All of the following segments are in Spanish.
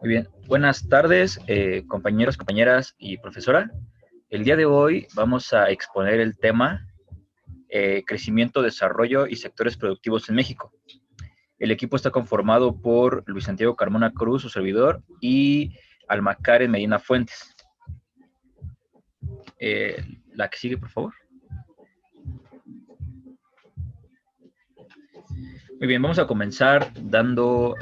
Muy bien, buenas tardes, compañeros, compañeras y profesora. El día de hoy vamos a exponer el tema crecimiento, desarrollo y sectores productivos en México. El equipo está conformado por Luis Santiago Carmona Cruz, su servidor, y Alma Karen Medina Fuentes. La que sigue, por favor. Muy bien, vamos a comenzar dando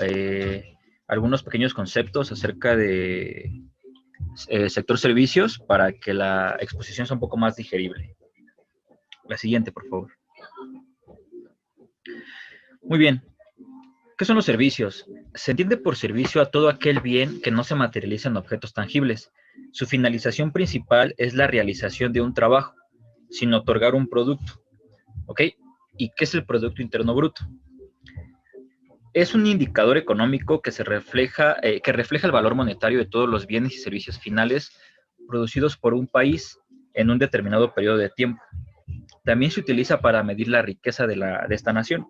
algunos pequeños conceptos acerca de sector servicios para que la exposición sea un poco más digerible. La siguiente, por favor. Muy bien. ¿Qué son los servicios? Se entiende por servicio a todo aquel bien que no se materializa en objetos tangibles. Su finalización principal es la realización de un trabajo, sin otorgar un producto. ¿Ok? ¿Y qué es el Producto Interno Bruto? Es un indicador económico que refleja el valor monetario de todos los bienes y servicios finales producidos por un país en un determinado periodo de tiempo. También se utiliza para medir la riqueza de esta nación.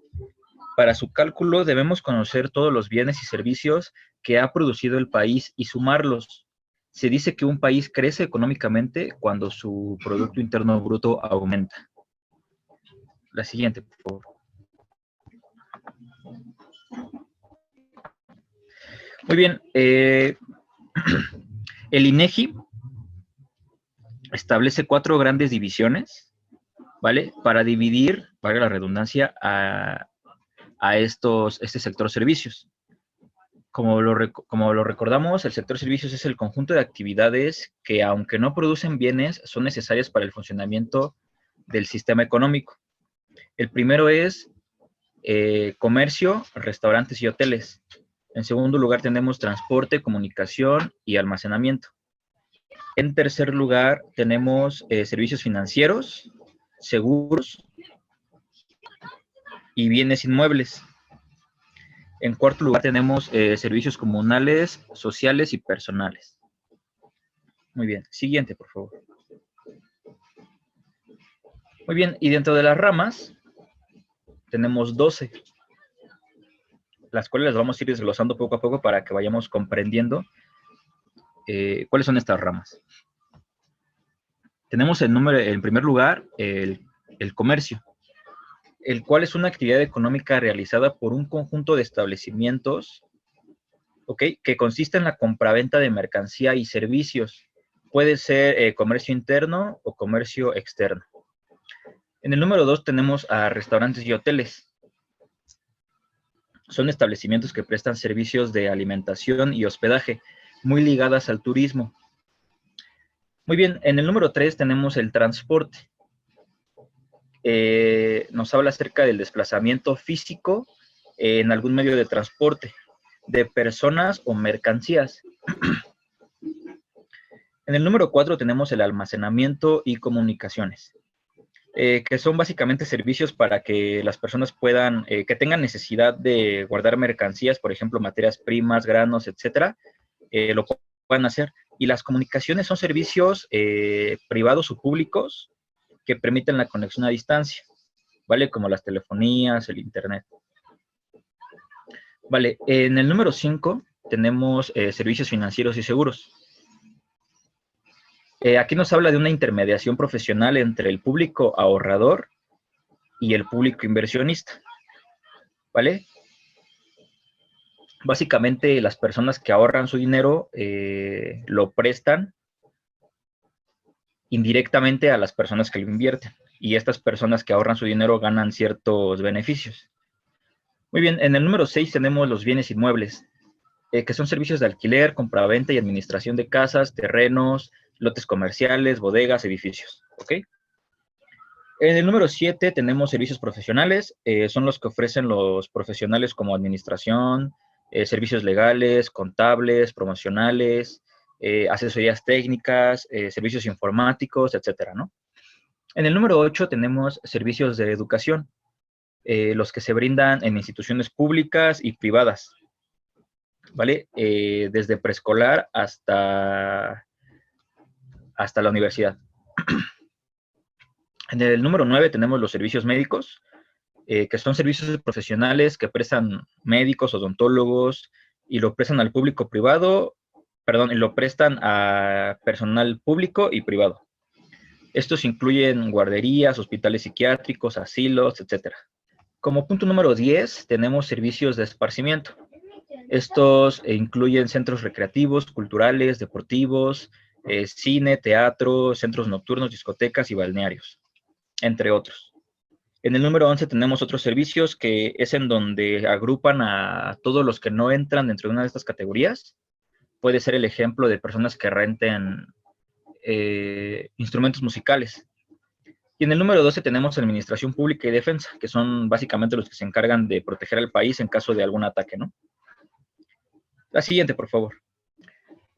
Para su cálculo debemos conocer todos los bienes y servicios que ha producido el país y sumarlos. Se dice que un país crece económicamente cuando su Producto Interno Bruto aumenta. La siguiente, por favor. Muy bien. El INEGI establece 4 grandes divisiones, ¿vale? Para dividir, valga la redundancia, a este sector servicios. Como lo recordamos, el sector servicios es el conjunto de actividades que, aunque no producen bienes, son necesarias para el funcionamiento del sistema económico. El primero es comercio, restaurantes y hoteles. En segundo lugar tenemos transporte, comunicación y almacenamiento. En tercer lugar tenemos servicios financieros, seguros y bienes inmuebles. En cuarto lugar tenemos servicios comunales, sociales y personales. Muy bien, siguiente, por favor. Muy bien, y dentro de las ramas tenemos 12, las cuales las vamos a ir desglosando poco a poco para que vayamos comprendiendo cuáles son estas ramas. Tenemos en primer lugar el comercio, el cual es una actividad económica realizada por un conjunto de establecimientos, ¿ok?, que consiste en la compraventa de mercancía y servicios. Puede ser comercio interno o comercio externo. En el número 2 tenemos a restaurantes y hoteles. Son establecimientos que prestan servicios de alimentación y hospedaje, muy ligadas al turismo. Muy bien, en el número 3 tenemos el transporte. Nos habla acerca del desplazamiento físico en algún medio de transporte, de personas o mercancías. En el número 4 tenemos el almacenamiento y comunicaciones, que son básicamente servicios para que las personas puedan, que tengan necesidad de guardar mercancías, por ejemplo, materias primas, granos, etcétera, lo puedan hacer. Y las comunicaciones son servicios privados o públicos que permiten la conexión a distancia, ¿vale? Como las telefonías, el internet. Vale, en el número 5 tenemos servicios financieros y seguros. Aquí nos habla de una intermediación profesional entre el público ahorrador y el público inversionista, ¿vale? Básicamente las personas que ahorran su dinero lo prestan indirectamente a las personas que lo invierten, y estas personas que ahorran su dinero ganan ciertos beneficios. Muy bien, en el número 6 tenemos los bienes inmuebles, que son servicios de alquiler, compraventa y administración de casas, terrenos, lotes comerciales, bodegas, edificios, ¿ok? En el número 7 tenemos servicios profesionales, son los que ofrecen los profesionales como administración, servicios legales, contables, promocionales, asesorías técnicas, servicios informáticos, etcétera, ¿no? En el número 8 tenemos servicios de educación, los que se brindan en instituciones públicas y privadas, ¿vale? Desde preescolar hasta la universidad. En el número 9 tenemos los servicios médicos, que son servicios profesionales que prestan médicos, odontólogos, y lo prestan al público privado, perdón, y lo prestan a personal público y privado. Estos incluyen guarderías, hospitales psiquiátricos, asilos, etc. Como punto número 10, tenemos servicios de esparcimiento. Estos incluyen centros recreativos, culturales, deportivos, cine, teatro, centros nocturnos, discotecas y balnearios, entre otros. En el número 11 tenemos otros servicios que es en donde agrupan a todos los que no entran dentro de una de estas categorías. Puede ser el ejemplo de personas que renten instrumentos musicales. Y en el número 12 tenemos Administración Pública y Defensa, que son básicamente los que se encargan de proteger al país en caso de algún ataque, ¿no? La siguiente, por favor.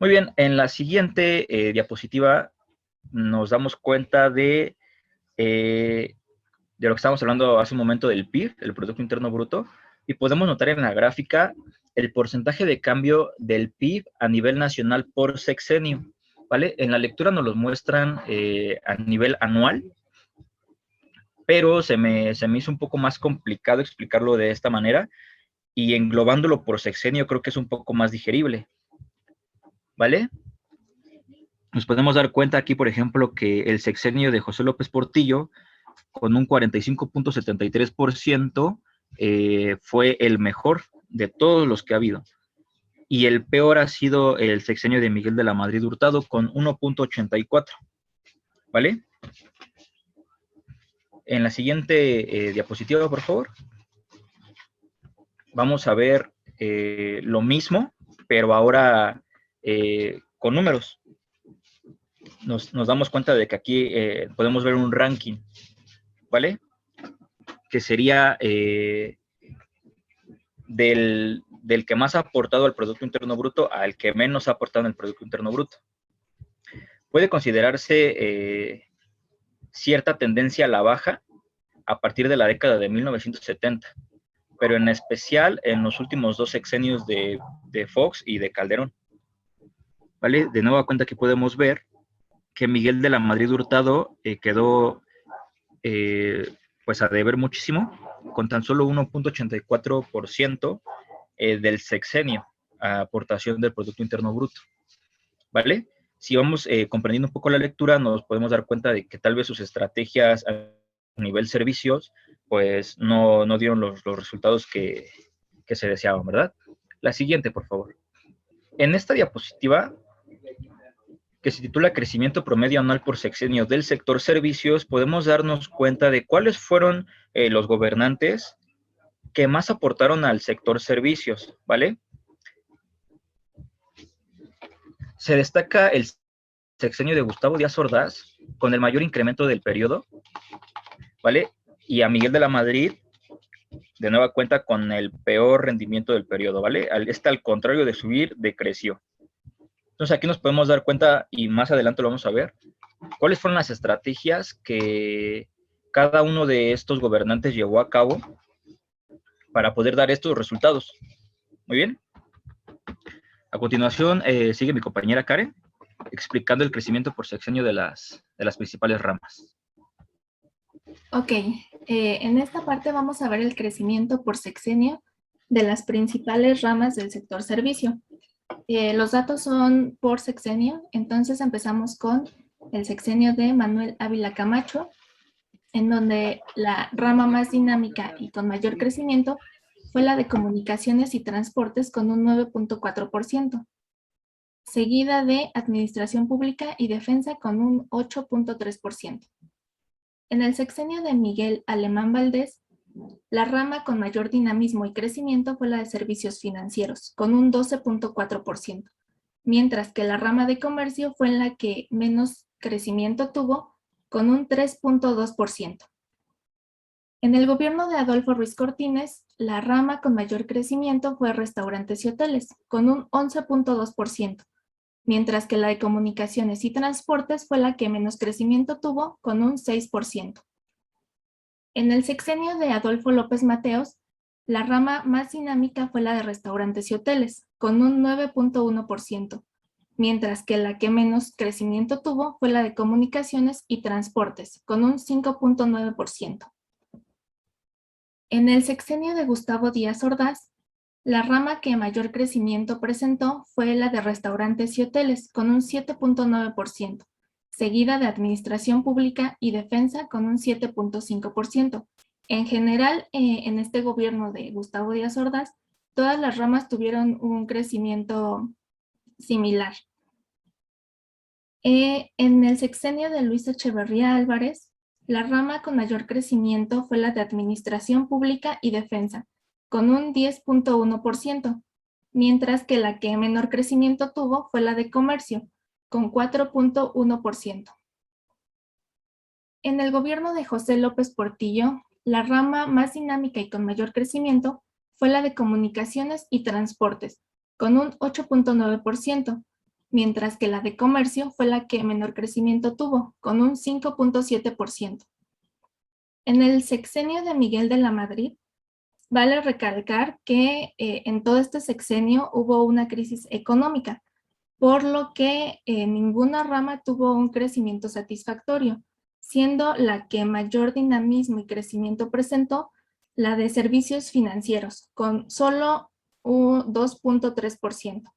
Muy bien, en la siguiente diapositiva nos damos cuenta de lo que estábamos hablando hace un momento del PIB, el Producto Interno Bruto, y podemos notar en la gráfica el porcentaje de cambio del PIB a nivel nacional por sexenio, ¿vale? En la lectura nos lo muestran a nivel anual, pero se me hizo un poco más complicado explicarlo de esta manera, y englobándolo por sexenio creo que es un poco más digerible, ¿vale? Nos podemos dar cuenta aquí, por ejemplo, que el sexenio de José López Portillo, con un 45.73%, fue el mejor de todos los que ha habido. Y el peor ha sido el sexenio de Miguel de la Madrid Hurtado, con 1.84%, ¿vale? En la siguiente diapositiva, por favor. Vamos a ver lo mismo, pero ahora con números. Nos damos cuenta de que aquí podemos ver un ranking, ¿vale? Que sería del que más ha aportado al Producto Interno Bruto al que menos ha aportado en el Producto Interno Bruto. Puede considerarse cierta tendencia a la baja a partir de la década de 1970, pero en especial en los últimos 2 sexenios de Fox y de Calderón, ¿vale? De nueva cuenta que podemos ver que Miguel de la Madrid Hurtado quedó pues a deber muchísimo, con tan solo 1.84% del sexenio a aportación del Producto Interno Bruto, ¿vale? Si vamos comprendiendo un poco la lectura, nos podemos dar cuenta de que tal vez sus estrategias a nivel servicios, pues no dieron los resultados que se deseaban, ¿verdad? La siguiente, por favor. En esta diapositiva, que se titula Crecimiento Promedio Anual por Sexenio del Sector Servicios, podemos darnos cuenta de cuáles fueron los gobernantes que más aportaron al sector servicios, ¿vale? Se destaca el sexenio de Gustavo Díaz Ordaz con el mayor incremento del periodo, ¿vale? Y a Miguel de la Madrid, de nueva cuenta, con el peor rendimiento del periodo, ¿vale? Al contrario de subir, decreció. Entonces aquí nos podemos dar cuenta, y más adelante lo vamos a ver, cuáles fueron las estrategias que cada uno de estos gobernantes llevó a cabo para poder dar estos resultados. Muy bien. A continuación sigue mi compañera Karen, explicando el crecimiento por sexenio de las principales ramas. Ok, en esta parte vamos a ver el crecimiento por sexenio de las principales ramas del sector servicio. Los datos son por sexenio, entonces empezamos con el sexenio de Manuel Ávila Camacho, en donde la rama más dinámica y con mayor crecimiento fue la de comunicaciones y transportes con un 9.4%, seguida de administración pública y defensa con un 8.3%. En el sexenio de Miguel Alemán Valdés, la rama con mayor dinamismo y crecimiento fue la de servicios financieros, con un 12.4%, mientras que la rama de comercio fue la que menos crecimiento tuvo, con un 3.2%. En el gobierno de Adolfo Ruiz Cortines, la rama con mayor crecimiento fue restaurantes y hoteles, con un 11.2%, mientras que la de comunicaciones y transportes fue la que menos crecimiento tuvo, con un 6%. En el sexenio de Adolfo López Mateos, la rama más dinámica fue la de restaurantes y hoteles, con un 9.1%, mientras que la que menos crecimiento tuvo fue la de comunicaciones y transportes, con un 5.9%. En el sexenio de Gustavo Díaz Ordaz, La rama que mayor crecimiento presentó fue la de restaurantes y hoteles, con un 7.9%, seguida de administración pública y defensa con un 7.5%. En general, en este gobierno de Gustavo Díaz Ordaz, todas las ramas tuvieron un crecimiento similar. En el sexenio de Luis Echeverría Álvarez, la rama con mayor crecimiento fue la de Administración Pública y Defensa, con un 10.1%, mientras que la que menor crecimiento tuvo fue la de Comercio, con 4.1%. En el gobierno de José López Portillo, la rama más dinámica y con mayor crecimiento fue la de Comunicaciones y Transportes, con un 8.9%, mientras que la de Comercio fue la que menor crecimiento tuvo, con un 5.7%. En el sexenio de Miguel de la Madrid, vale recalcar que en todo este sexenio hubo una crisis económica, por lo que ninguna rama tuvo un crecimiento satisfactorio, siendo la que mayor dinamismo y crecimiento presentó la de servicios financieros, con solo un 2.3%.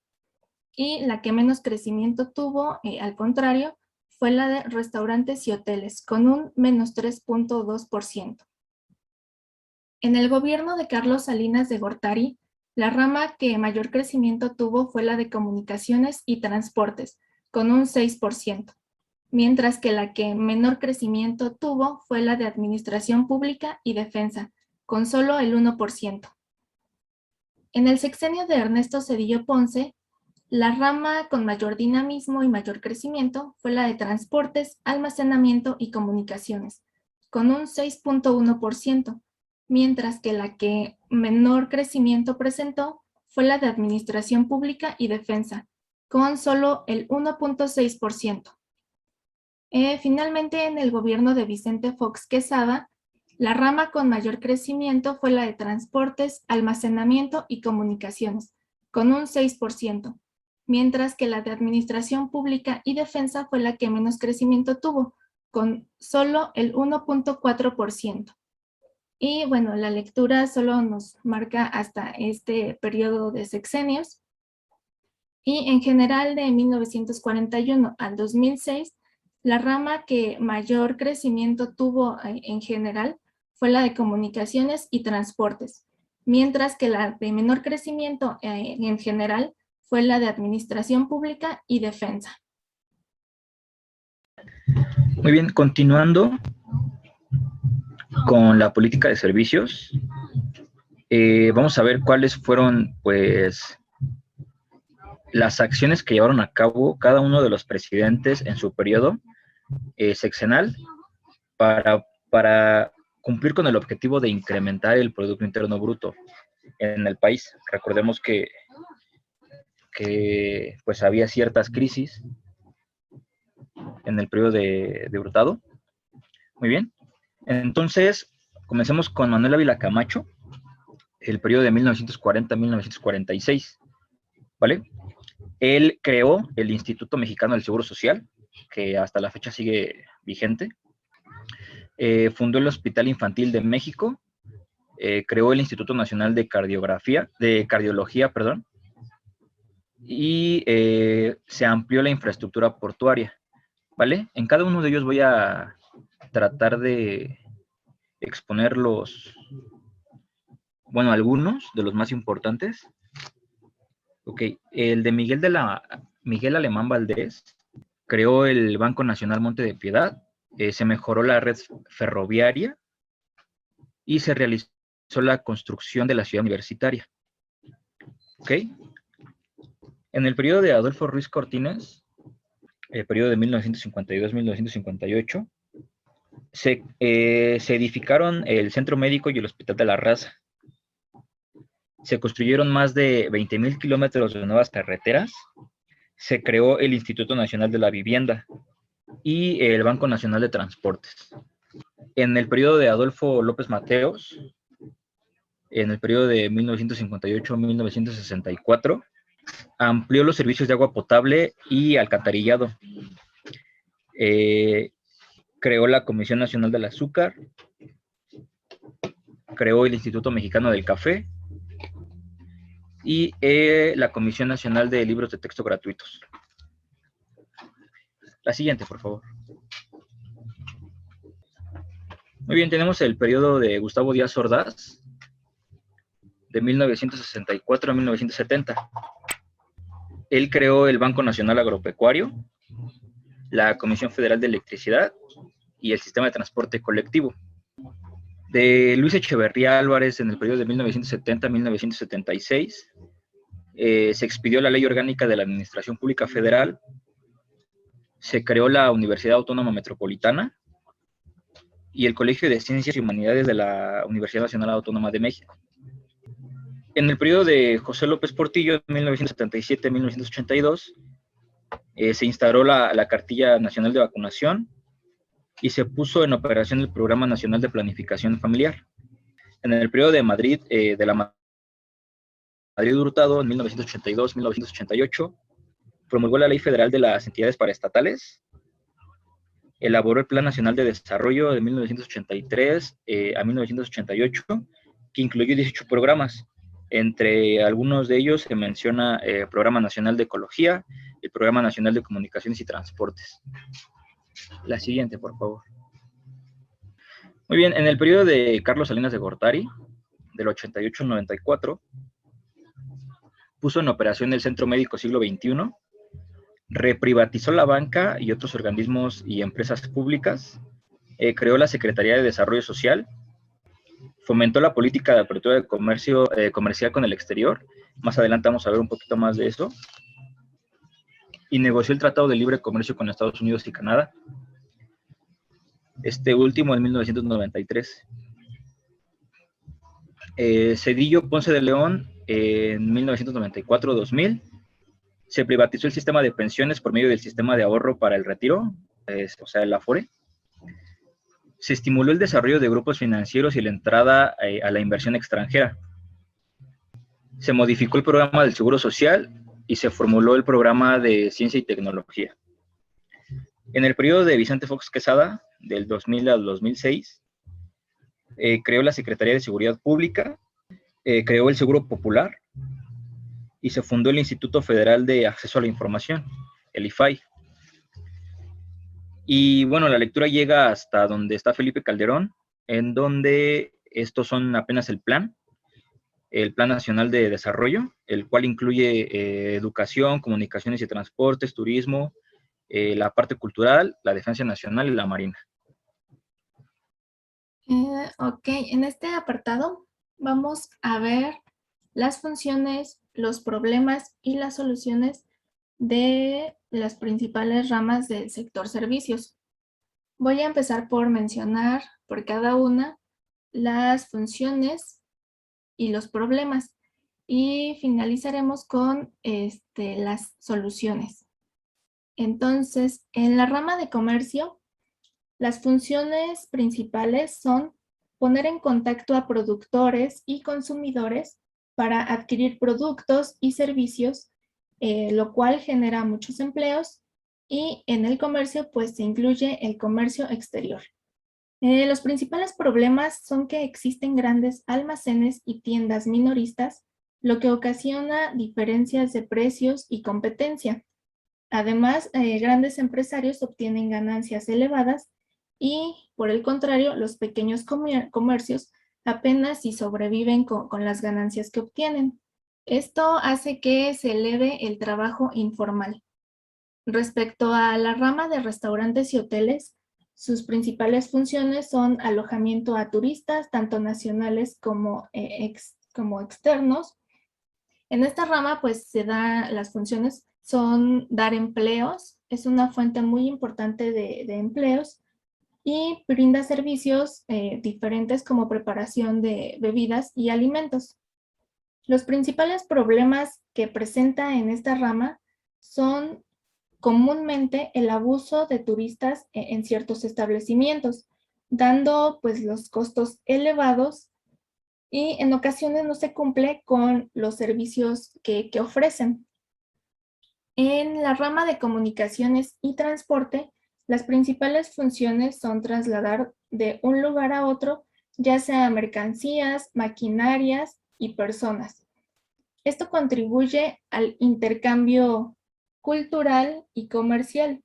Y la que menos crecimiento tuvo, al contrario, fue la de restaurantes y hoteles, con un menos 3.2%. En el gobierno de Carlos Salinas de Gortari, la rama que mayor crecimiento tuvo fue la de comunicaciones y transportes, con un 6%, mientras que la que menor crecimiento tuvo fue la de administración pública y defensa, con solo el 1%. En el sexenio de Ernesto Zedillo Ponce, la rama con mayor dinamismo y mayor crecimiento fue la de transportes, almacenamiento y comunicaciones, con un 6.1%, mientras que la que menor crecimiento presentó fue la de administración pública y defensa, con solo el 1.6%. Finalmente, en el gobierno de Vicente Fox Quesada, la rama con mayor crecimiento fue la de transportes, almacenamiento y comunicaciones, con un 6%, mientras que la de administración pública y defensa fue la que menos crecimiento tuvo, con solo el 1.4%. Y bueno, la lectura solo nos marca hasta este periodo de sexenios. Y en general, de 1941 al 2006, la rama que mayor crecimiento tuvo en general fue la de comunicaciones y transportes, mientras que la de menor crecimiento en general fue la de administración pública y defensa. Muy bien, continuando con la política de servicios, vamos a ver cuáles fueron, pues, las acciones que llevaron a cabo cada uno de los presidentes en su periodo sexenal para cumplir con el objetivo de incrementar el Producto Interno Bruto en el país. Recordemos que pues había ciertas crisis en el periodo de Hurtado. Muy bien. Entonces, comencemos con Manuel Ávila Camacho, el periodo de 1940 a 1946, ¿vale? Él creó el Instituto Mexicano del Seguro Social, que hasta la fecha sigue vigente. Fundó el Hospital Infantil de México, creó el Instituto Nacional de Cardiología, y se amplió la infraestructura portuaria, ¿vale? En cada uno de ellos voy a tratar de exponer algunos de los más importantes. Ok, el de Miguel Alemán Valdés creó el Banco Nacional Monte de Piedad, se mejoró la red ferroviaria y se realizó la construcción de la ciudad universitaria. Ok. En el periodo de Adolfo Ruiz Cortines, el periodo de 1952-1958, se edificaron el Centro Médico y el Hospital de la Raza. Se construyeron más de 20,000 kilómetros de nuevas carreteras. Se creó el Instituto Nacional de la Vivienda y el Banco Nacional de Transportes. En el periodo de Adolfo López Mateos, en el periodo de 1958-1964, amplió los servicios de agua potable y alcantarillado. Creó la Comisión Nacional del Azúcar, creó el Instituto Mexicano del Café, y la Comisión Nacional de Libros de Texto Gratuitos. La siguiente, por favor. Muy bien, tenemos el periodo de Gustavo Díaz Ordaz, de 1964 a 1970. Él creó el Banco Nacional Agropecuario, la Comisión Federal de Electricidad y el Sistema de Transporte Colectivo. De Luis Echeverría Álvarez, en el periodo de 1970 a 1976, se expidió la Ley Orgánica de la Administración Pública Federal, se creó la Universidad Autónoma Metropolitana y el Colegio de Ciencias y Humanidades de la Universidad Nacional Autónoma de México. En el periodo de José López Portillo, de 1977 a 1982, se instauró la Cartilla Nacional de Vacunación y se puso en operación el Programa Nacional de Planificación Familiar. En el periodo de Madrid, de la Madrid Hurtado, en 1982-1988, promulgó la Ley Federal de las Entidades Paraestatales, elaboró el Plan Nacional de Desarrollo de 1983 a 1988, que incluyó 18 programas. Entre algunos de ellos se menciona el Programa Nacional de Ecología, el Programa Nacional de Comunicaciones y Transportes. La siguiente, por favor. Muy bien, en el periodo de Carlos Salinas de Gortari, del 88 al 94, puso en operación el Centro Médico Siglo XXI, reprivatizó la banca y otros organismos y empresas públicas, creó la Secretaría de Desarrollo Social, fomentó la política de apertura de comercio comercial con el exterior, más adelante vamos a ver un poquito más de eso, y negoció el Tratado de Libre Comercio con Estados Unidos y Canadá, este último en 1993. Cedillo Ponce de León, en 1994-2000, se privatizó el sistema de pensiones por medio del sistema de ahorro para el retiro, o sea, el Afore. Se estimuló el desarrollo de grupos financieros y la entrada a la inversión extranjera. Se modificó el programa del Seguro Social y se formuló el programa de Ciencia y Tecnología. En el periodo de Vicente Fox Quesada, del 2000 al 2006, creó la Secretaría de Seguridad Pública, creó el Seguro Popular y se fundó el Instituto Federal de Acceso a la Información, el IFAI. Y bueno, la lectura llega hasta donde está Felipe Calderón, en donde estos son apenas el Plan Nacional de Desarrollo, el cual incluye educación, comunicaciones y transportes, turismo, la parte cultural, la defensa nacional y la marina. Ok, en este apartado vamos a ver las funciones, los problemas y las soluciones de las principales ramas del sector servicios. Voy a empezar por mencionar por cada una las funciones y los problemas y finalizaremos con las soluciones. Entonces, en la rama de comercio, las funciones principales son poner en contacto a productores y consumidores para adquirir productos y servicios, lo cual genera muchos empleos, y en el comercio pues se incluye el comercio exterior. Los principales problemas son que existen grandes almacenes y tiendas minoristas, lo que ocasiona diferencias de precios y competencia. Además, grandes empresarios obtienen ganancias elevadas y, por el contrario, los pequeños comercios apenas si sobreviven con las ganancias que obtienen. Esto hace que se eleve el trabajo informal. Respecto a la rama de restaurantes y hoteles, sus principales funciones son alojamiento a turistas, tanto nacionales como externos. En esta rama, pues, las funciones son dar empleos, es una fuente muy importante de empleos, y brinda servicios diferentes como preparación de bebidas y alimentos. Los principales problemas que presenta en esta rama son comúnmente el abuso de turistas en ciertos establecimientos, dando pues los costos elevados, y en ocasiones no se cumple con los servicios que ofrecen. En la rama de comunicaciones y transporte, las principales funciones son trasladar de un lugar a otro, ya sea mercancías, maquinarias y personas. Esto contribuye al intercambio cultural y comercial.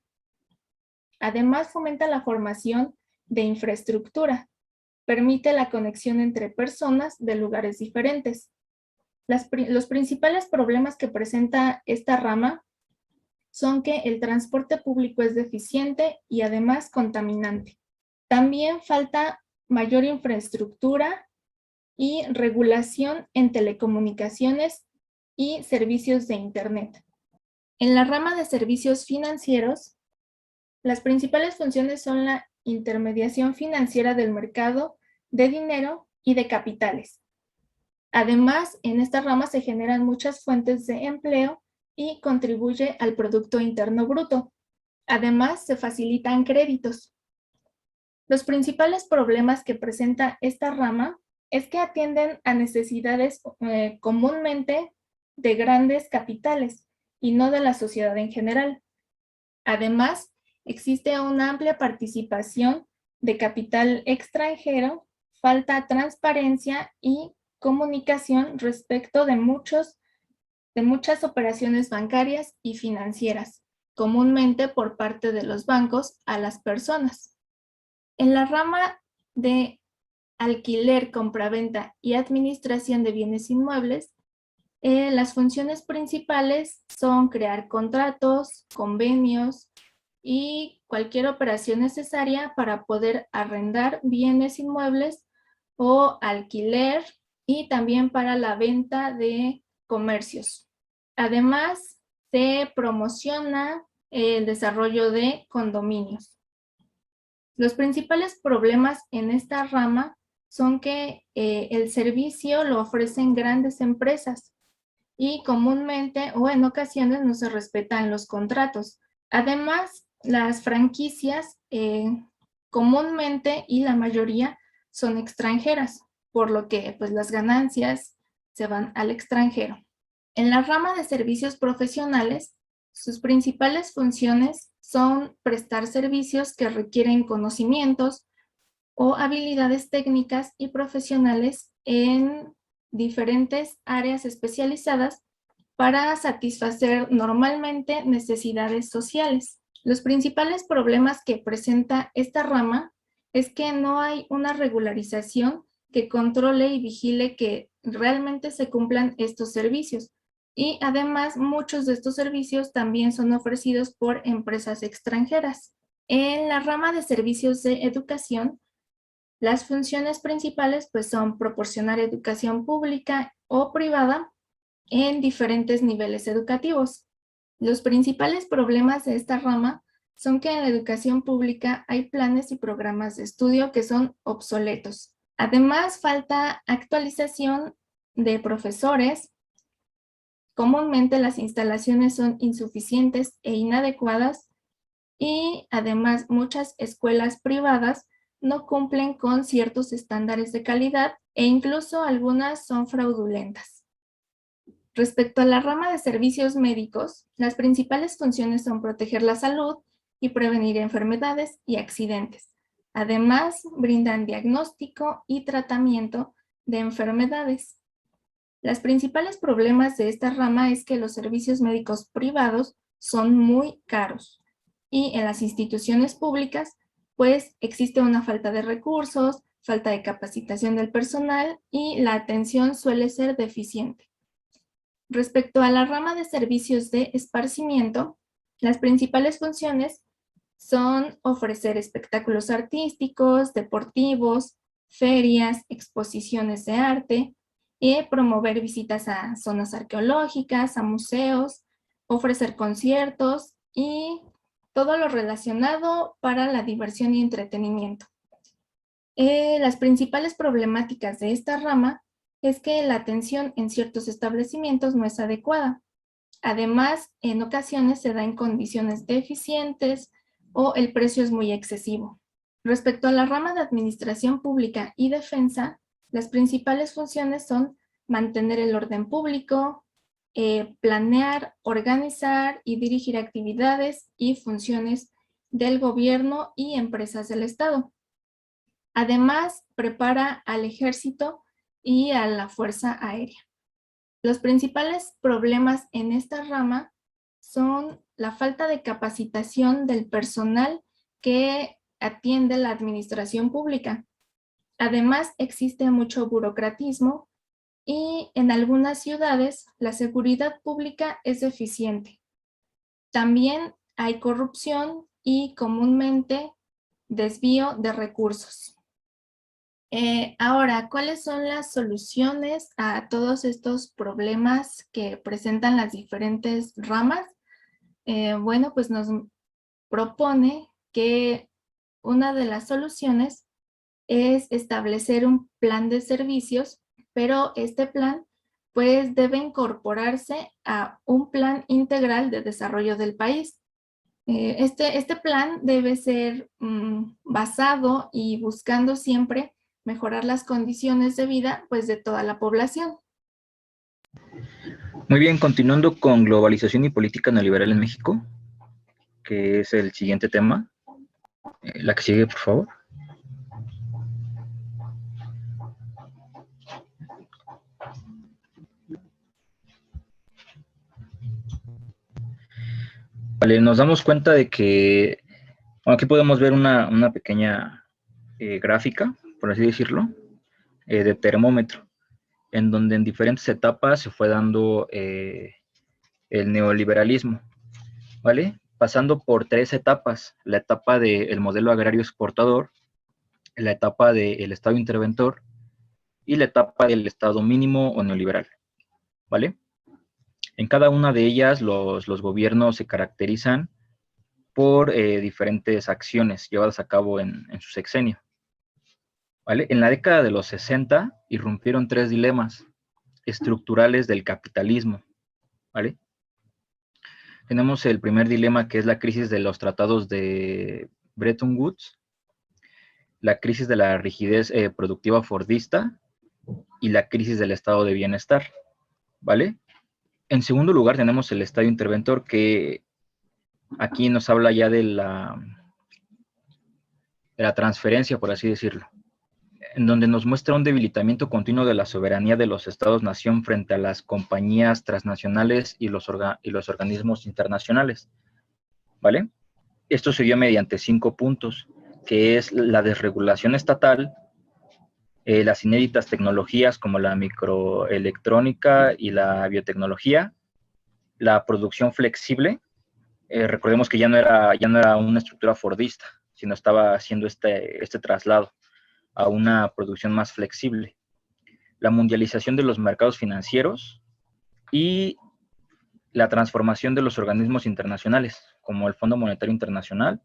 Además, fomenta la formación de infraestructura, permite la conexión entre personas de lugares diferentes. Los principales problemas que presenta esta rama son que el transporte público es deficiente y además contaminante. También falta mayor infraestructura y regulación en telecomunicaciones y servicios de Internet. En la rama de servicios financieros, las principales funciones son la intermediación financiera del mercado de dinero y de capitales. Además, en esta rama se generan muchas fuentes de empleo y contribuye al Producto Interno Bruto. Además, se facilitan créditos. Los principales problemas que presenta esta rama es que atienden a necesidades comúnmente de grandes capitales y no de la sociedad en general. Además, existe una amplia participación de capital extranjero, falta transparencia y comunicación respecto de muchas operaciones bancarias y financieras, comúnmente por parte de los bancos a las personas. En la rama de alquiler, compraventa y administración de bienes inmuebles, las funciones principales son crear contratos, convenios y cualquier operación necesaria para poder arrendar bienes inmuebles o alquiler y también para la venta de comercios. Además, se promociona el desarrollo de condominios. Los principales problemas en esta rama son que el servicio lo ofrecen grandes empresas y comúnmente o en ocasiones no se respetan los contratos. Además, las franquicias comúnmente y la mayoría son extranjeras, por lo que pues, las ganancias se van al extranjero. En la rama de servicios profesionales, sus principales funciones son prestar servicios que requieren conocimientos o habilidades técnicas y profesionales en diferentes áreas especializadas para satisfacer normalmente necesidades sociales. Los principales problemas que presenta esta rama es que no hay una regularización que controle y vigile que realmente se cumplan estos servicios. Y además, muchos de estos servicios también son ofrecidos por empresas extranjeras. En la rama de servicios de educación, las funciones principales pues, son proporcionar educación pública o privada en diferentes niveles educativos. Los principales problemas de esta rama son que en la educación pública hay planes y programas de estudio que son obsoletos. Además, falta actualización de profesores. Comúnmente las instalaciones son insuficientes e inadecuadas y además muchas escuelas privadas no cumplen con ciertos estándares de calidad e incluso algunas son fraudulentas. Respecto a la rama de servicios médicos, las principales funciones son proteger la salud y prevenir enfermedades y accidentes. Además, brindan diagnóstico y tratamiento de enfermedades. Los principales problemas de esta rama es que los servicios médicos privados son muy caros y en las instituciones públicas pues existe una falta de recursos, falta de capacitación del personal y la atención suele ser deficiente. Respecto a la rama de servicios de esparcimiento, las principales funciones son ofrecer espectáculos artísticos, deportivos, ferias, exposiciones de arte, y promover visitas a zonas arqueológicas, a museos, ofrecer conciertos y todo lo relacionado para la diversión y entretenimiento. Las principales problemáticas de esta rama es que la atención en ciertos establecimientos no es adecuada. Además, en ocasiones se da en condiciones deficientes o el precio es muy excesivo. Respecto a la rama de administración pública y defensa, las principales funciones son mantener el orden público, planear, organizar y dirigir actividades y funciones del gobierno y empresas del Estado. Además, prepara al ejército y a la Fuerza Aérea. Los principales problemas en esta rama son la falta de capacitación del personal que atiende la administración pública. Además, existe mucho burocratismo y en algunas ciudades la seguridad pública es deficiente. También hay corrupción y comúnmente desvío de recursos. Ahora, ¿cuáles son las soluciones a todos estos problemas que presentan las diferentes ramas? Bueno, pues nos propone que una de las soluciones es establecer un plan de servicios, pero este plan pues debe incorporarse a un plan integral de desarrollo del país. Este plan debe ser basado y buscando siempre mejorar las condiciones de vida pues de toda la población. Muy bien, continuando con globalización y política neoliberal en México, que es el siguiente tema. La que sigue, por favor. Vale, nos damos cuenta de que bueno, aquí podemos ver una pequeña gráfica, por así decirlo, de termómetro, en donde en diferentes etapas se fue dando el neoliberalismo, ¿vale? Pasando por 3 etapas: la etapa del modelo agrario exportador, la etapa del Estado interventor y la etapa del Estado mínimo o neoliberal, ¿vale? En cada una de ellas los gobiernos se caracterizan por diferentes acciones llevadas a cabo en su sexenio, ¿vale? En la década de los 60 irrumpieron 3 dilemas estructurales del capitalismo, ¿vale? Tenemos el primer dilema, que es la crisis de los tratados de Bretton Woods, la crisis de la rigidez productiva fordista y la crisis del estado de bienestar, ¿vale? En segundo lugar tenemos el estado interventor, que aquí nos habla ya de la transferencia, por así decirlo, en donde nos muestra un debilitamiento continuo de la soberanía de los estados-nación frente a las compañías transnacionales y los organismos internacionales, ¿vale? Esto se dio mediante 5 puntos, que es la desregulación estatal, las inéditas tecnologías como la microelectrónica y la biotecnología, la producción flexible. Recordemos que ya no era una estructura fordista, sino estaba haciendo este traslado a una producción más flexible, la mundialización de los mercados financieros y la transformación de los organismos internacionales, como el Fondo Monetario Internacional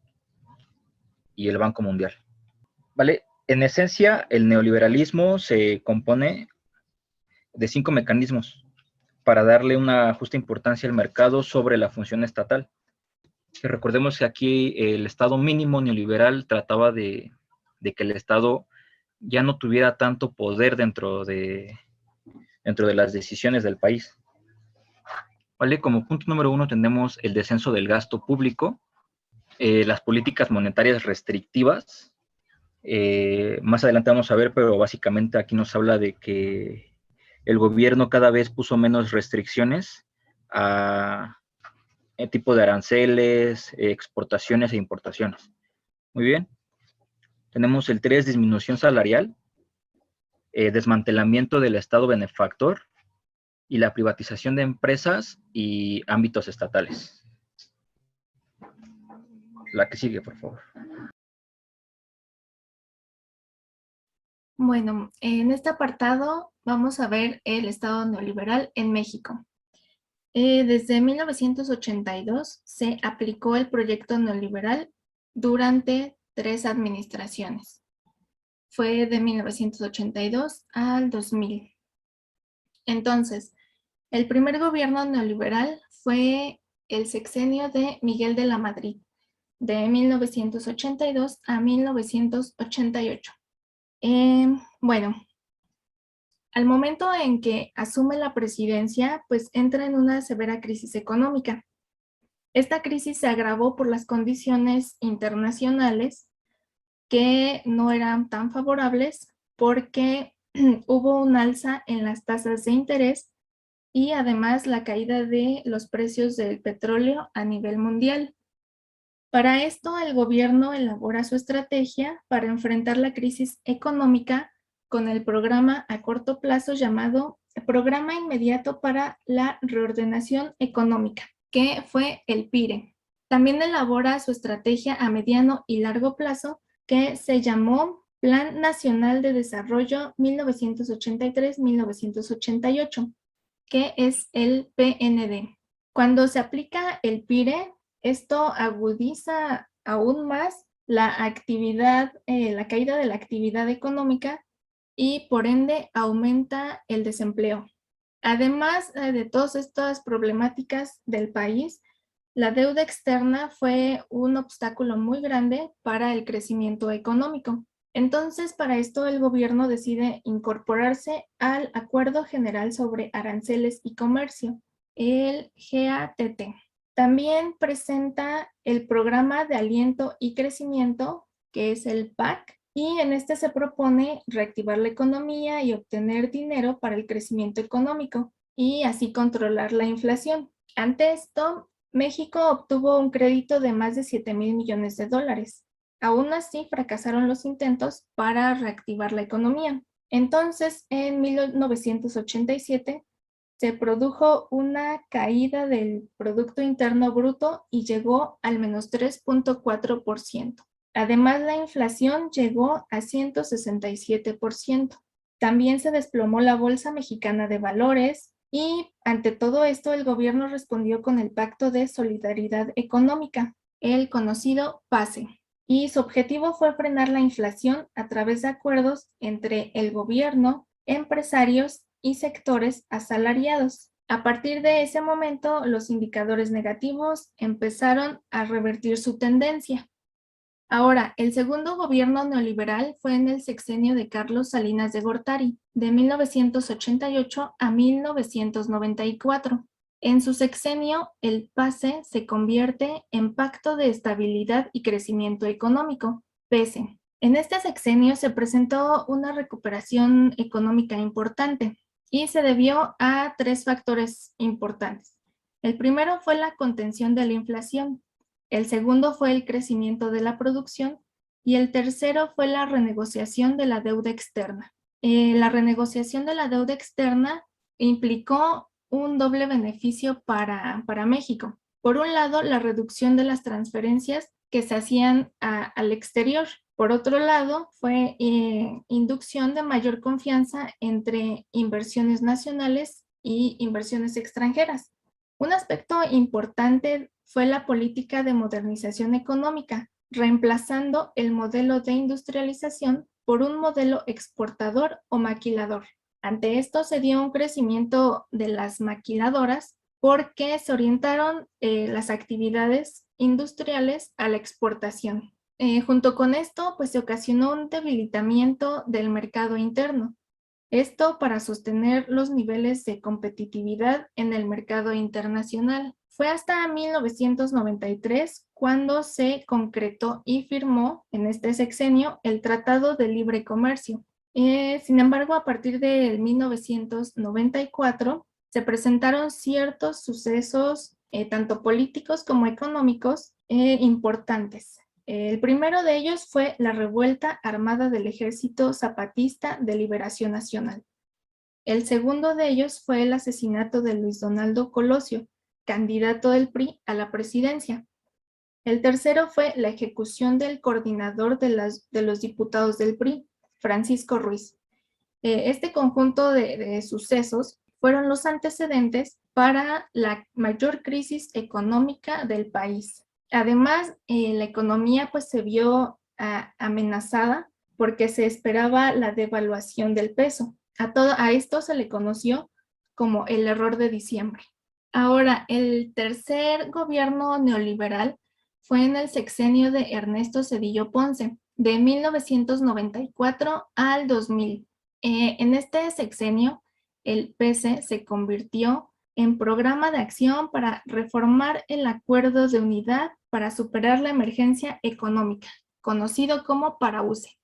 y el Banco Mundial. ¿Vale? En esencia, el neoliberalismo se compone de 5 mecanismos para darle una justa importancia al mercado sobre la función estatal. Y recordemos que aquí el Estado mínimo neoliberal trataba de que el Estado ya no tuviera tanto poder dentro de las decisiones del país. ¿Vale? Como punto número 1 tenemos el descenso del gasto público, las políticas monetarias restrictivas. Más adelante vamos a ver, pero básicamente aquí nos habla de que el gobierno cada vez puso menos restricciones a tipo de aranceles, exportaciones e importaciones. Muy bien. Tenemos el 3, disminución salarial, desmantelamiento del Estado benefactor y la privatización de empresas y ámbitos estatales. La que sigue, por favor. Bueno, en este apartado vamos a ver el Estado neoliberal en México. Desde 1982 se aplicó el proyecto neoliberal durante 3 administraciones. Fue de 1982 al 2000. Entonces, el primer gobierno neoliberal fue el sexenio de Miguel de la Madrid, de 1982 a 1988. Bueno, al momento en que asume la presidencia, pues entra en una severa crisis económica. Esta crisis se agravó por las condiciones internacionales que no eran tan favorables porque hubo un alza en las tasas de interés y además la caída de los precios del petróleo a nivel mundial. Para esto, el gobierno elabora su estrategia para enfrentar la crisis económica con el programa a corto plazo llamado Programa Inmediato para la Reordenación Económica, que fue el PIRE. También elabora su estrategia a mediano y largo plazo, que se llamó Plan Nacional de Desarrollo 1983-1988, que es el PND. Cuando se aplica el PIRE, esto agudiza aún más la actividad, la caída de la actividad económica y por ende aumenta el desempleo. Además de todas estas problemáticas del país, la deuda externa fue un obstáculo muy grande para el crecimiento económico. Entonces, para esto el gobierno decide incorporarse al Acuerdo General sobre Aranceles y Comercio, el GATT. También presenta el Programa de Aliento y Crecimiento, que es el PAC, y en este se propone reactivar la economía y obtener dinero para el crecimiento económico y así controlar la inflación. Ante esto, México obtuvo un crédito de más de 7,000 millones de dólares. Aún así, fracasaron los intentos para reactivar la economía. Entonces, en 1987, se produjo una caída del Producto Interno Bruto y llegó al menos 3,4%. Además, la inflación llegó a 167%. También se desplomó la Bolsa Mexicana de Valores y ante todo esto el gobierno respondió con el Pacto de Solidaridad Económica, el conocido PASE, y su objetivo fue frenar la inflación a través de acuerdos entre el gobierno, empresarios y sectores asalariados. A partir de ese momento, los indicadores negativos empezaron a revertir su tendencia. Ahora, el segundo gobierno neoliberal fue en el sexenio de Carlos Salinas de Gortari, de 1988 a 1994. En su sexenio, el PASE se convierte en Pacto de Estabilidad y Crecimiento Económico, PESE. En este sexenio se presentó una recuperación económica importante y se debió a tres factores importantes. El primero fue la contención de la inflación. El segundo fue el crecimiento de la producción y el tercero fue la renegociación de la deuda externa. La renegociación de la deuda externa implicó un doble beneficio para México. Por un lado, la reducción de las transferencias que se hacían al exterior. Por otro lado, fue inducción de mayor confianza entre inversiones nacionales y inversiones extranjeras. Un aspecto importante fue la política de modernización económica, reemplazando el modelo de industrialización por un modelo exportador o maquilador. Ante esto se dio un crecimiento de las maquiladoras porque se orientaron las actividades industriales a la exportación. Junto con esto, pues se ocasionó un debilitamiento del mercado interno. Esto para sostener los niveles de competitividad en el mercado internacional. Fue hasta 1993 cuando se concretó y firmó en este sexenio el Tratado de Libre Comercio. Sin embargo, a partir de 1994 se presentaron ciertos sucesos, tanto políticos como económicos, importantes. El primero de ellos fue la revuelta armada del Ejército Zapatista de Liberación Nacional. El segundo de ellos fue el asesinato de Luis Donaldo Colosio, candidato del PRI a la presidencia. El tercero fue la ejecución del coordinador de los diputados del PRI, Francisco Ruiz. Este conjunto de sucesos fueron los antecedentes para la mayor crisis económica del país. Además, la economía pues se vio amenazada porque se esperaba la devaluación del peso. A esto se le conoció como el error de diciembre. Ahora, el tercer gobierno neoliberal fue en el sexenio de Ernesto Zedillo Ponce, de 1994 al 2000. En este sexenio, el PESE se convirtió en programa de acción para reformar el Acuerdo de Unidad para superar la emergencia económica, conocido como PARAUSE.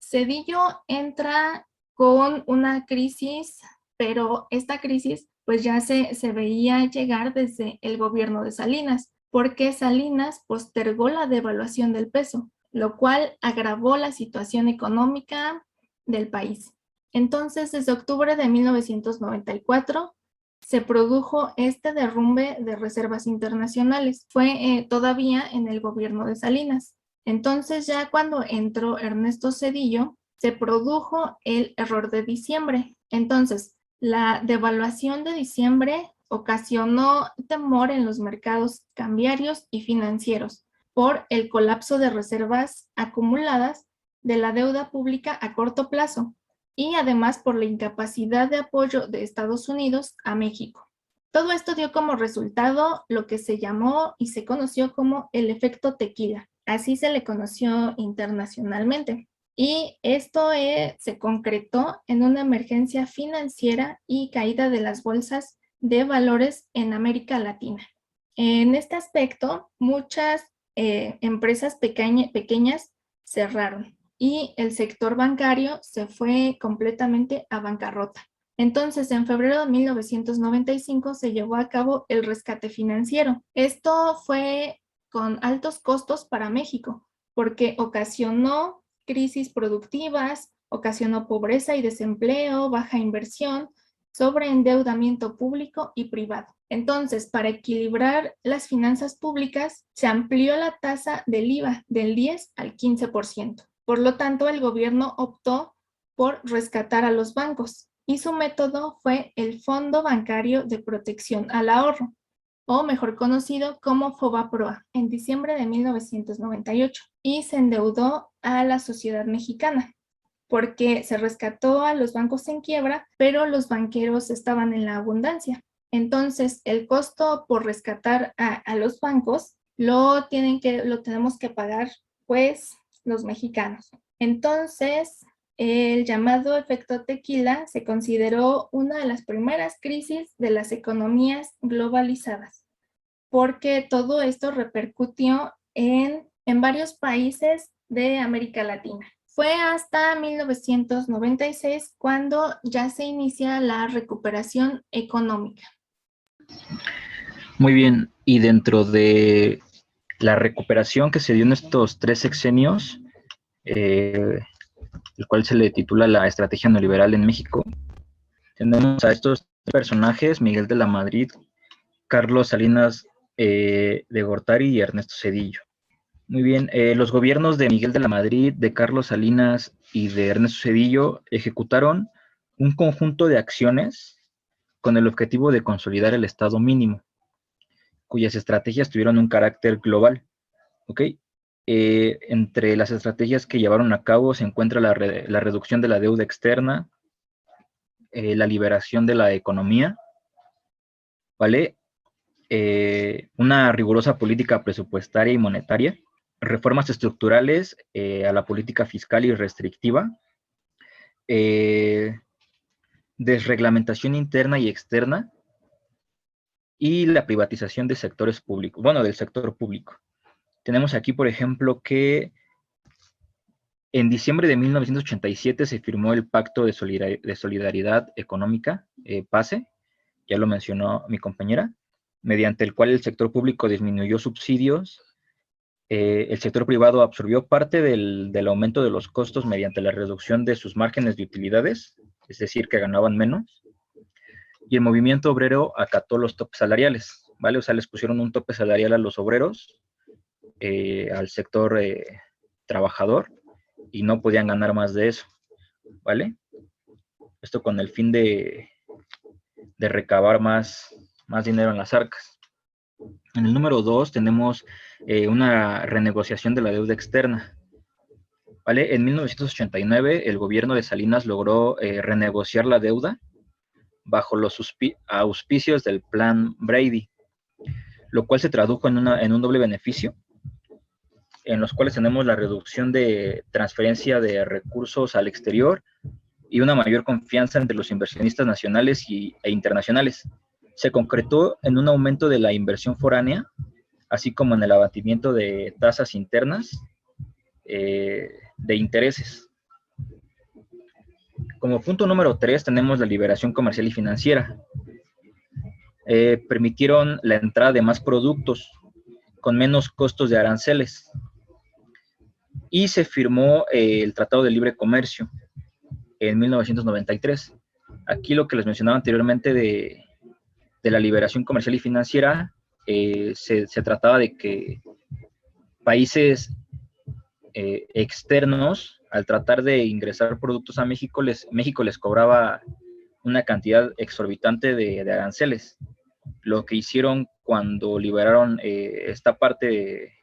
Zedillo entra con una crisis pero esta crisis pues ya se veía llegar desde el gobierno de Salinas, porque Salinas postergó la devaluación del peso, lo cual agravó la situación económica del país. Entonces, desde octubre de 1994, se produjo este derrumbe de reservas internacionales. Fue todavía en el gobierno de Salinas. Entonces, ya cuando entró Ernesto Zedillo, se produjo el error de diciembre. Entonces, la devaluación de diciembre ocasionó temor en los mercados cambiarios y financieros por el colapso de reservas acumuladas de la deuda pública a corto plazo y además por la incapacidad de apoyo de Estados Unidos a México. Todo esto dio como resultado lo que se llamó y se conoció como el efecto tequila. Así se le conoció internacionalmente. Y esto se concretó en una emergencia financiera y caída de las bolsas de valores en América Latina. En este aspecto, muchas empresas pequeñas cerraron y el sector bancario se fue completamente a bancarrota. Entonces, en febrero de 1995 se llevó a cabo el rescate financiero. Esto fue con altos costos para México, porque ocasionó crisis productivas, ocasionó pobreza y desempleo, baja inversión, sobreendeudamiento público y privado. Entonces, para equilibrar las finanzas públicas, se amplió la tasa del IVA del 10 al 15%. Por lo tanto, el gobierno optó por rescatar a los bancos y su método fue el Fondo Bancario de Protección al Ahorro, o mejor conocido como FOBAPROA, en diciembre de 1998, y se endeudó a la sociedad mexicana, porque se rescató a los bancos en quiebra, pero los banqueros estaban en la abundancia. Entonces, el costo por rescatar a los bancos lo tenemos que pagar, pues, los mexicanos. Entonces, el llamado efecto tequila se consideró una de las primeras crisis de las economías globalizadas, porque todo esto repercutió en varios países de América Latina. Fue hasta 1996 cuando ya se inicia la recuperación económica. Muy bien, y dentro de la recuperación que se dio en estos 3 sexenios, el cual se le titula la estrategia neoliberal en México, tenemos a estos personajes: Miguel de la Madrid, Carlos Salinas de Gortari y Ernesto Zedillo. Muy bien, los gobiernos de Miguel de la Madrid, de Carlos Salinas y de Ernesto Zedillo ejecutaron un conjunto de acciones con el objetivo de consolidar el Estado mínimo, cuyas estrategias tuvieron un carácter global. ¿Ok? Entre las estrategias que llevaron a cabo se encuentra la reducción de la deuda externa, la liberación de la economía, ¿vale? Una rigurosa política presupuestaria y monetaria, reformas estructurales a la política fiscal y restrictiva, desreglamentación interna y externa, y la privatización de sectores públicos, bueno, del sector público. Tenemos aquí, por ejemplo, que en diciembre de 1987 se firmó el Pacto de Solidaridad Económica, PASE, ya lo mencionó mi compañera, mediante el cual el sector público disminuyó subsidios, el sector privado absorbió parte del aumento de los costos mediante la reducción de sus márgenes de utilidades, es decir, que ganaban menos, y el movimiento obrero acató los topes salariales, ¿vale? O sea, les pusieron un tope salarial a los obreros, al sector trabajador, y no podían ganar más de eso, ¿vale? Esto con el fin de recabar más dinero en las arcas. En el número 2 tenemos una renegociación de la deuda externa, ¿vale? En 1989 el gobierno de Salinas logró renegociar la deuda bajo los auspicios del Plan Brady, lo cual se tradujo en un doble beneficio, en los cuales tenemos la reducción de transferencia de recursos al exterior y una mayor confianza entre los inversionistas nacionales e internacionales. Se concretó en un aumento de la inversión foránea, así como en el abatimiento de tasas internas de intereses. Como punto número 3 tenemos la liberación comercial y financiera. Permitieron la entrada de más productos con menos costos de aranceles. Y se firmó el Tratado de Libre Comercio en 1993. Aquí lo que les mencionaba anteriormente de la liberación comercial y financiera, se trataba de que países externos, al tratar de ingresar productos a México, México les cobraba una cantidad exorbitante de aranceles. Lo que hicieron cuando liberaron esta parte de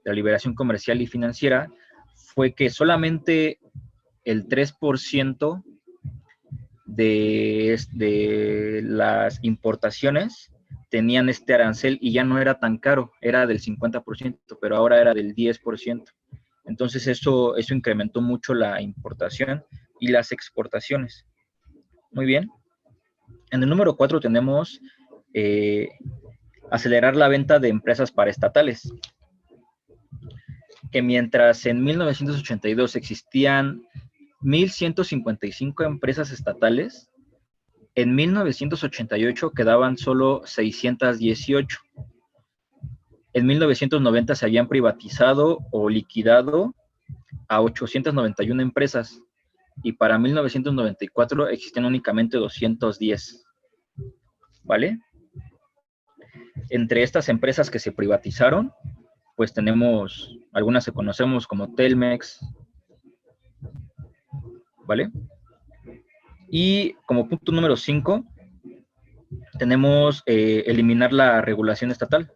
la liberación comercial y financiera fue que solamente el 3% de las importaciones tenían este arancel y ya no era tan caro, era del 50%, pero ahora era del 10%. Entonces eso incrementó mucho la importación y las exportaciones. Muy bien. En el número 4 tenemos acelerar la venta de empresas paraestatales, que mientras en 1982 existían 1,155 empresas estatales, en 1988 quedaban solo 618. En 1990 se habían privatizado o liquidado a 891 empresas y para 1994 existen únicamente 210. ¿Vale? Entre estas empresas que se privatizaron, pues tenemos, algunas que conocemos como Telmex, ¿vale? Y como punto número 5, tenemos eliminar la regulación estatal.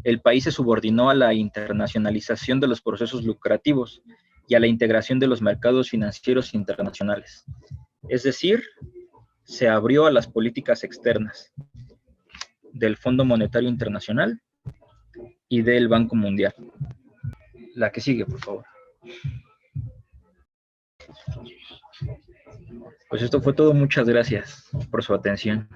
El país se subordinó a la internacionalización de los procesos lucrativos y a la integración de los mercados financieros internacionales. Es decir, se abrió a las políticas externas del Fondo Monetario Internacional y del Banco Mundial. La que sigue, por favor. Pues esto fue todo. Muchas gracias por su atención.